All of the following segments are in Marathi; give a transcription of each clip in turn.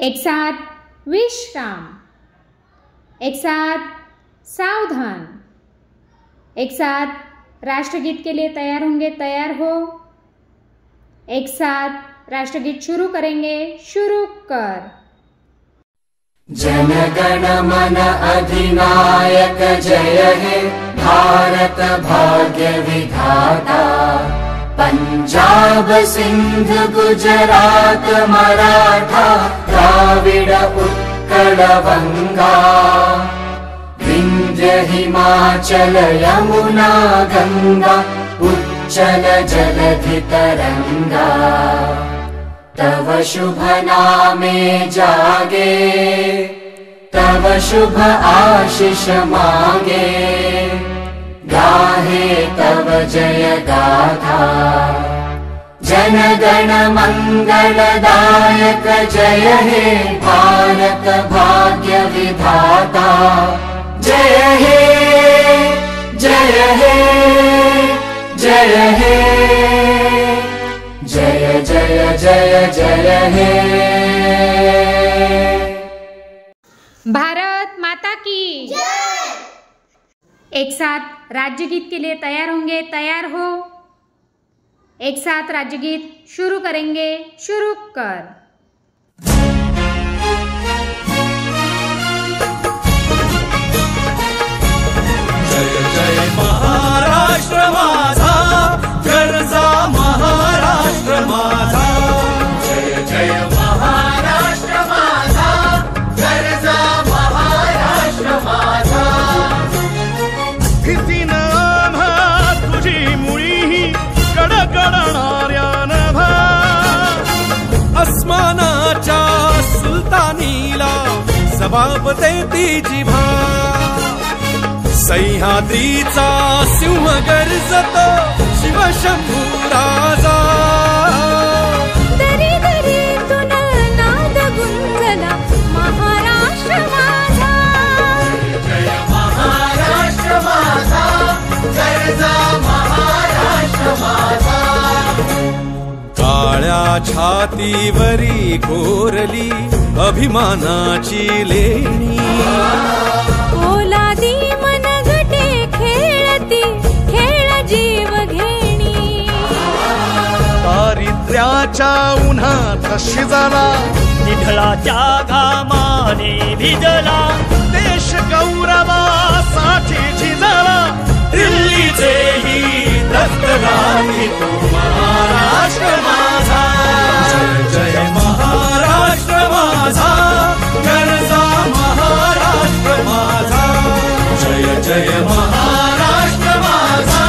एक साथ विश्राम, एक साथ सावधान, एक साथ राष्ट्रगीत के लिए तैयार होंगे, तैयार हो। एक साथ राष्ट्रगीत शुरू करेंगे, शुरू कर। जन गण मन अधिनायक जय हे भारत भाग्य विधाता। पंजाब सिंध गुजरात मराठा द्राविड उत्कल बंगा। विंध्य हिमाचल यमुना गंगा उच्चल जलधि तरंगा। तव शुभ नामे जागे, तव शुभ आशीष मांगे। गाहे तव जय गाथा, जन गण मंगलदायक जय हे भारत भाग्य विधाता। जय हे जय हे जय हे जय जय जय जय हे। भारत माता की जय। एक साथ राज्यगीत के लिए तैयार होंगे, तैयार हो। एक साथ राज्यगीत शुरू करेंगे, शुरू कर। जय जय महाराष्ट्र माझा, गरजा महाराष्ट्र माझा। जय जय महाराष्ट्र माझा, गरजा महाराष्ट्र माझा। भीतीनं आम्हा तुझी मुळी कडकडणाऱ्या नभा। अस्मानाच्या सुलतानीला जबाब देती जिभा। सह्याद्रीचा सिंह गर्जतो शिवशंभू राजा। दरी दरीतून नाद गुंजला महाराष्ट्र माझा। जय महाराष्ट्र माझा, गरजा महाराष्ट्र माझा। काळ्या छातीवरी कोरली अभिमानाची लेणी। पोलादी मनगटे खेळती खेळ जीव घेणी। दारिद्र्याच्या उन्हात शिजला, निढळाच्या घामाने भिजला। देश गौरवासाठी झिजला। दिल्लीचेही दस्त घाली तो महाराष्ट्र माझा। जय जय महाराष्ट्र माझा, गरजा महाराष्ट्र माझा। जय जय महाराष्ट्र माझा।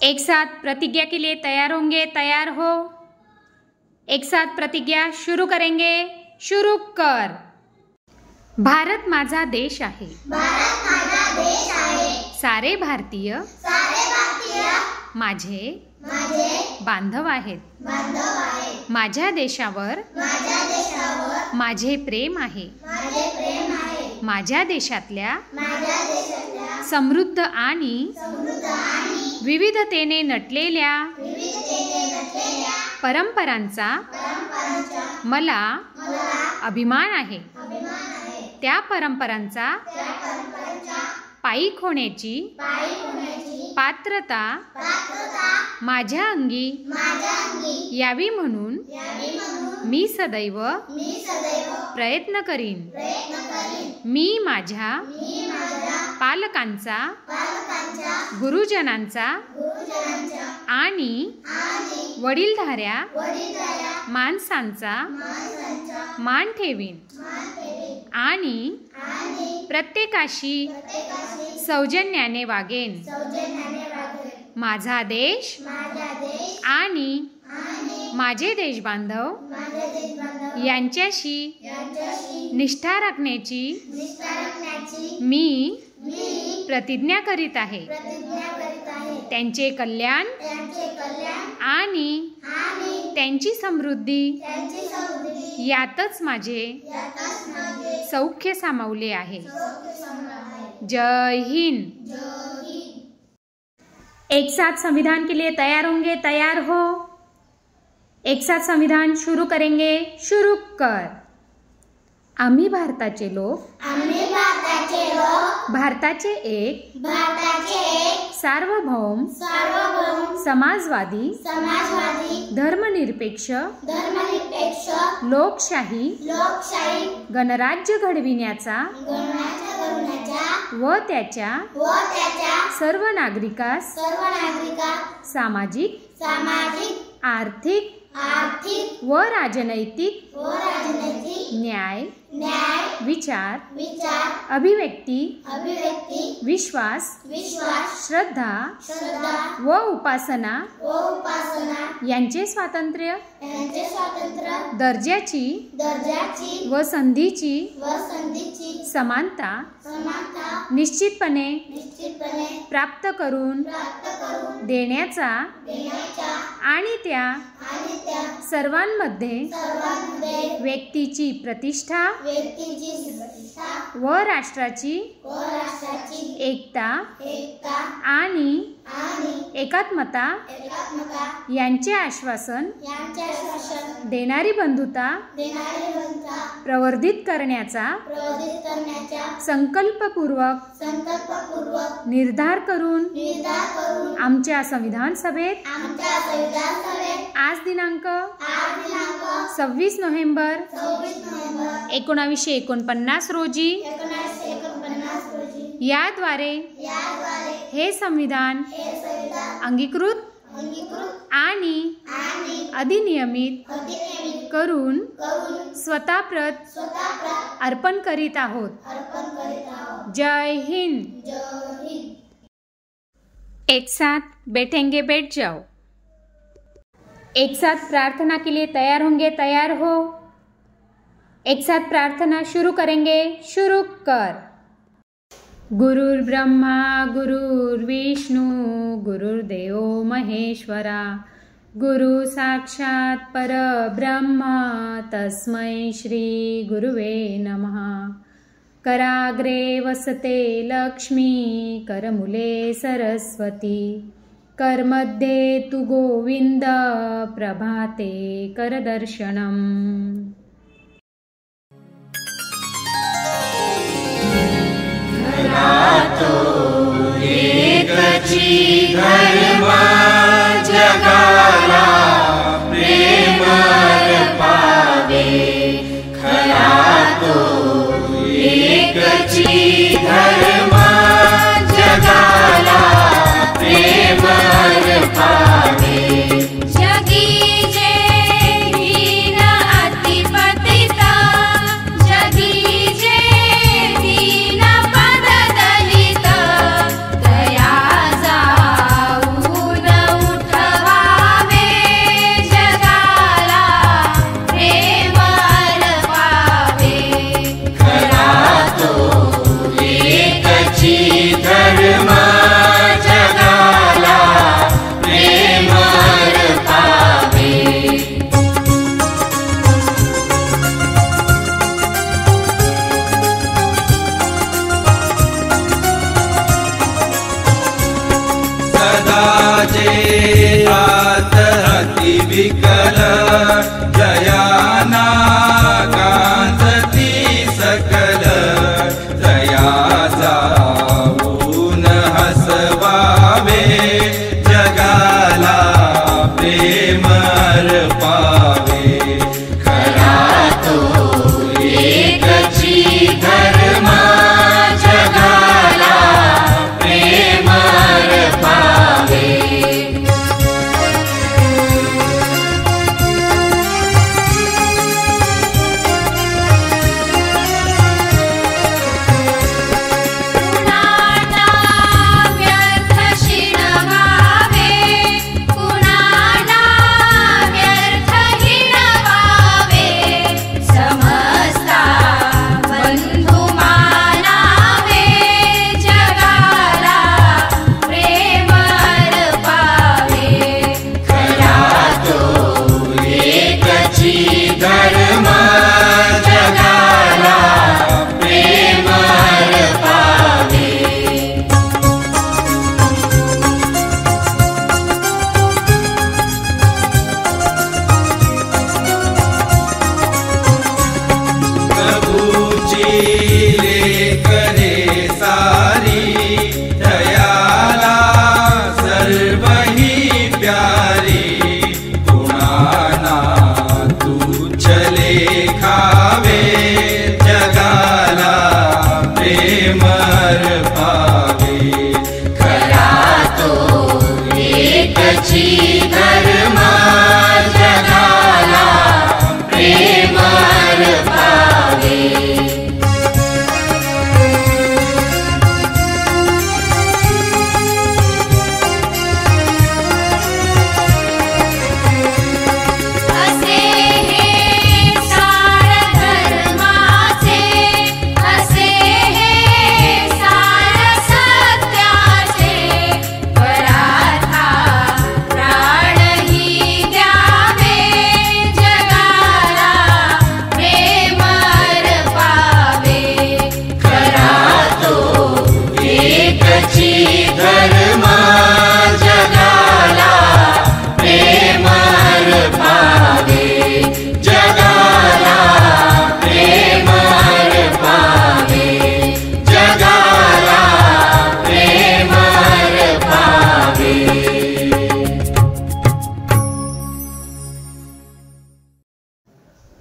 एक साथ प्रतिज्ञा के लिए तैयार होंगे, तैयार हो। एक साथ प्रतिज्ञा शुरू करेंगे, शुरू कर। भारत माझा देश आहे, भारत माझा देश आहे। सारे भारतीय माझे बांधव आहेत, माझ्या देशावर माझे प्रेम आहे। माझ्या देशातल्या समृद्ध आणि विविधतेने नटलेल्या परंपरांचा मला अभिमान आहे। त्या परंपरांचा पायीक होण्याची पात्रता माझ्या अंगी यावी म्हणून मी सदैव प्रयत्न करीन। मी माझ्या पालकांचा, गुरुजनांचा आणि वडीलधाऱ्या माणसांचा मान ठेवीन आणि प्रत्येकाशी सौजन्याने वागेन। माझा देश आणि माझे देशबांधव यांच्याशी निष्ठा राखण्याची मी प्रतिज्ञा करीत आहे। त्यांचे कल्याण आणि त्यांची समृद्धी यातच माझे सौख्य सामावले आहे। जय हिंद। एक साथ संविधान के लिए तैयार होंगे, तैयार हो। एक साथ संविधान शुरू करेंगे. शुरू कर. आम्ही भारताचे लोक भारताचे एक सार्वभौम समाजवादी धर्मनिरपेक्ष लोकशाही गणराज्य घडविण्याचा व त्याच्या सर्व नागरिकास सामाजिक आर्थिक व राजनैतिक न्याय विचार अभिव्यक्ती विश्वास श्रद्धा व उपासना यांचे स्वातंत्र्य दर्जाची व संधीची समानता निश्चितपणे प्राप्त करून देण्याचा आणि त्या सर्वांमध्ये व्यक्तीची प्रतिष्ठा व राष्ट्राची एकता आणि एकात्मता यांचे आश्वासन देणारी बंधुता प्रवर्धित करण्याचा संकल्पपूर्वक निर्धार करून आमच्या संविधान सभेत आज दिनांक 26 नोव्हेंबर 1949 रोजी याद्वारे हे संविधान अंगीकृत आणि अधिनियमित करून स्वतःप्रत अर्पण करीत आहोत. जय हिंद. एक साथ बैठेंगे बैठ जाओ. एक साथ प्रार्थना के लिए तैयार होंगे तैयार हो. एक साथ प्रार्थना शुरू करेंगे. शुरू कर. गुरुर् ब्रह्मा गुरुर्विष्णु गुरुर्देव महेश्वरा गुरु साक्षात् परब्रह्म तस्मै श्री गुरुवे नमः. कराग्रे वसते लक्ष्मी करमुले सरस्वती करमध्ये तु गोविंद प्रभाते करदर्शनम्. एकची धर्मा जगाला प्रेम पावे खरा तो एकची धर्मा जगाला प्रेम पावे. जगी जे हीन अतिपतिता जगी जे हीन पद दलिता दया जाऊन उठवावे जगाला प्रेम पावे. खरा तो एकची धर्मा जगाला प्रेम पावे. सदा जे आतरति विकल जयाना गांजती सकल दया जाऊन हसवावे जगाला प्रेम पावे. खरा तो एकची धर्मा जगाला प्रेम पावे.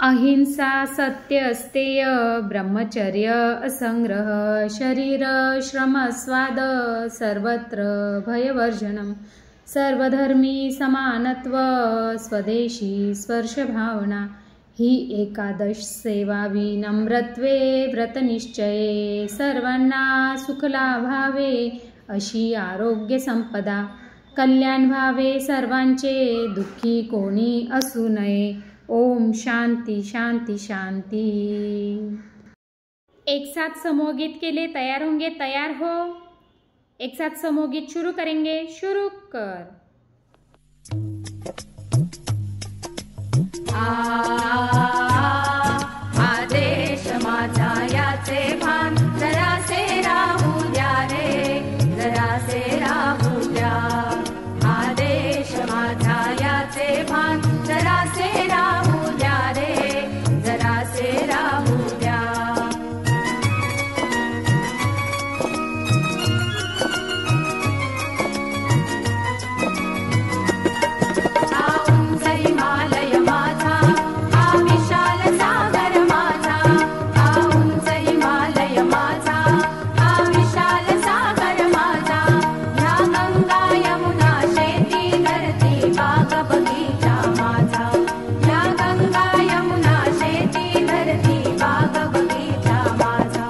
अहिंसा, सत्य, अस्तेय, ब्रह्मचर्य, असंग्रह, शरीर श्रम स्वाद, सर्वत्र भयवर्जनम, सर्वधर्मी समानत्व, स्वदेशी स्पर्शभावना, ही एकादश सेवावी नम्रत्वे व्रतनिश्चये, सर्वांना सुखलाभावे अशी आरोग्य संपदा, कल्याण व्हावे सर्वांचे, दुःखी कोणी असू नये. ओम शांती शांती शांती. एक साथ समूह गीत के लिए तैयार होंगे, तैयार हो. एक साथ समूह गीत शुरू करेंगे, शुरू कर. आदेश माझा याचे भान जरासे राहू द्या रे, जरासे राहू द्या. आदेश माझा याचे भान जरासे राहू द्या रे, जरासे राहू द्या. हा उंच हिमालय माझा, हा विशाल सागर माझा, हा उंच हिमालय माझा, हा विशाल सागर माझा. ह्या गंगा यमुना शेती धरती बाग बगीचा माझा, ह्या गंगा यमुना शेती धरती बाग बगीचा माझा.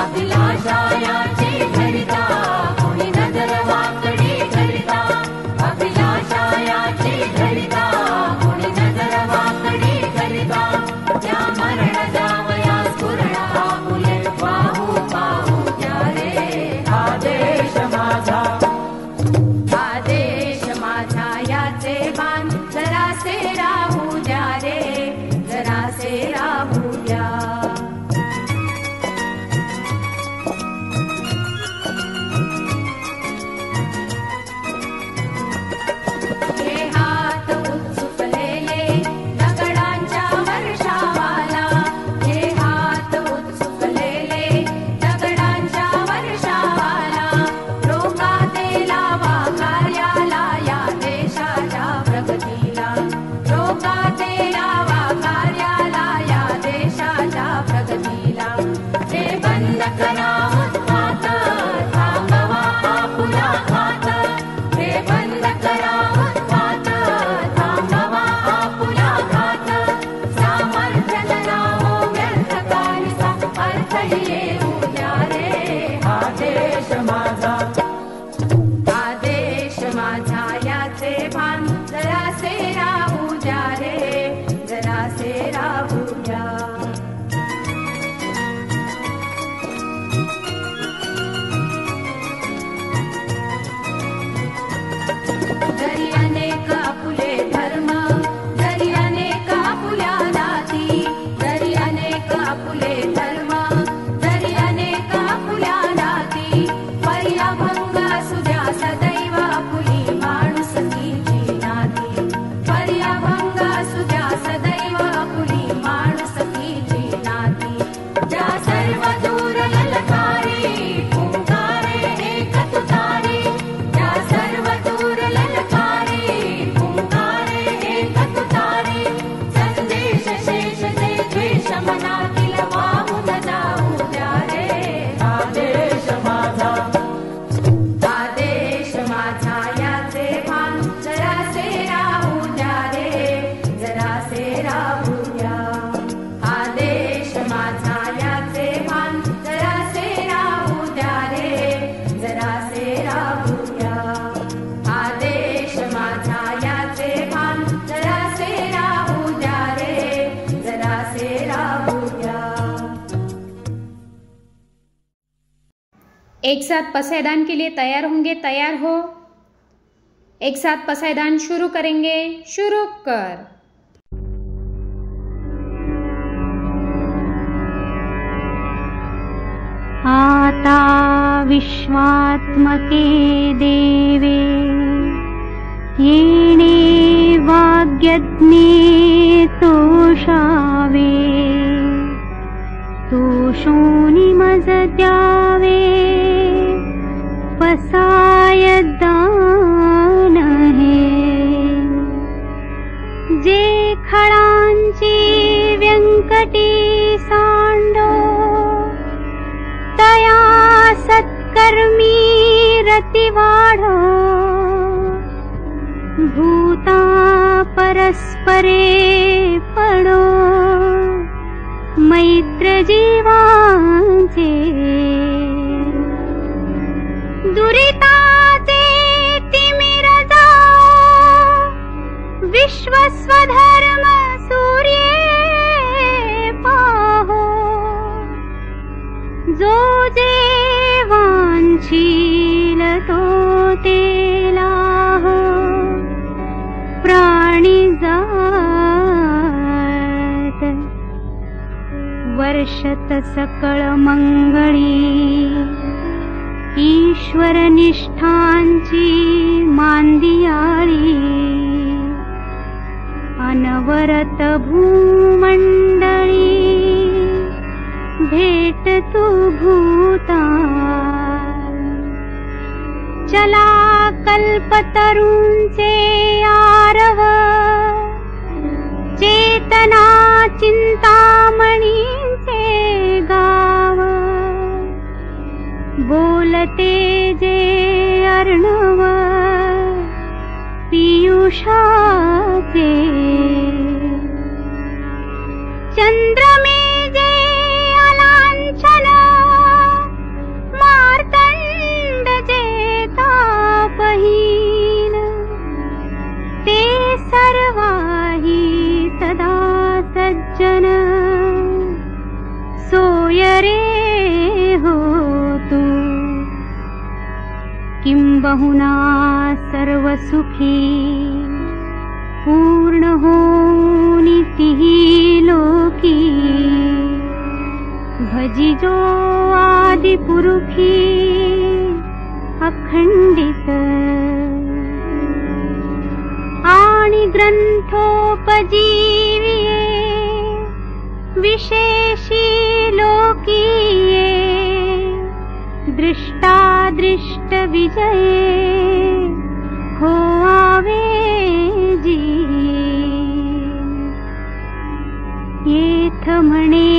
अभिलाषा याची धरिता कोणी नजर वाकडी करिता, अभिलाषा याची धरिता कोणी नजर वाकडी करिता. त्या मरण जावया स्फुरण आपुले पाहू पाहू द्या रे. आदेश माझा, आदेश माझा याचे भान जरासे राहू द्या रे, जरासे राहू द्या. हे हात उत्सुकलेले दगडांच्या वर्षावाला, हे हात उत्सुकलेले दगडांच्या वर्षावाला. रोगाते लावा कार्याला या देशाच्या प्रगतीला, रोगाते लावा कार्याला या देशाच्या प्रगतीला. हे बंद करा उत्पात, थांबवा आपुला घात. हे बंद करा उत्पात, थांबवा आपुला घात. सामर्थ्य जनावो व्यर्थ काहीसा, अर्थ येऊ द्या रे. आदेश माझा, आदेश माझा याचे भान जरासे राहू द्या रे, जरासे राहू द्या. जरी अनेक आपुले धर्म, जरी अनेक आपुल्या जाती, जरी अनेक आपुले धर्म, जरी अनेक आपुल्या जाती. पर्याभंग असू द्या सदैव आपुली माणुसकीची नाती, पर्याभंग असू द्या सदैव आपुली माणुसकीची नाती. ज्या सर्व दूर ललकारी पुंगारे एक तुतारी, ज्या सर्व दूर ललकारी पुंगारे एक तुतारी. संदेश शेष जे द्वेष मनातील वाहून जाऊ द्या रे. आदेश माझा, आदेश माझा याचे भान जरासे राहू द्या रे, जरासे राहू द्या. आदेश माझा याचे भान जरासे राहू द्या रे, जरासे राहू द्या. आदेश माझा याचे भान जरासे राहू द्या रे, जरासे राहू द्या. एक साथ पसायदान के लिए तैयार होंगे, तैयार हो. एक साथ पसायदान शुरू करेंगे, शुरू कर. आता विश्वात्मके देवे येणे वाग्यज्ञे तोषावे, तोषोनि मज द्यावे पसाय दान हे. जे खळांची संकटी सांडो तया सत्कर्मी रति वाढो भूता परस्परे पडो मैत्र जीवांचे दुरिताचे तिमिर जाओ विश्वस्वधर्म सूर्ये पाहो जो जे वांछील तो ते लाहो प्राणी जात वर्षत सकळ मंगळी ईश्वर निष्ठांची मांदियाळी अनवरत भूमंडळी भेट तू भूता चला कल्पतरूंचे आरव चेतना चिंतामणींचे गाव बोलते जे अर्णव पीयूषाचे चंद्रमे जे अलांछन मार्तंड जे तापहीन ते सर्वाही सदा सज्जन सोय रे हो तू किंबहुना सर्व सुखी पूर्ण होनी तिही लोकी भजिजो आदि पुरुखी अखंडित आणि ग्रंथोपजीविये विशेषी लोकीये दृष्टादृष्ट विजये हो आवे जी येथ म्हणे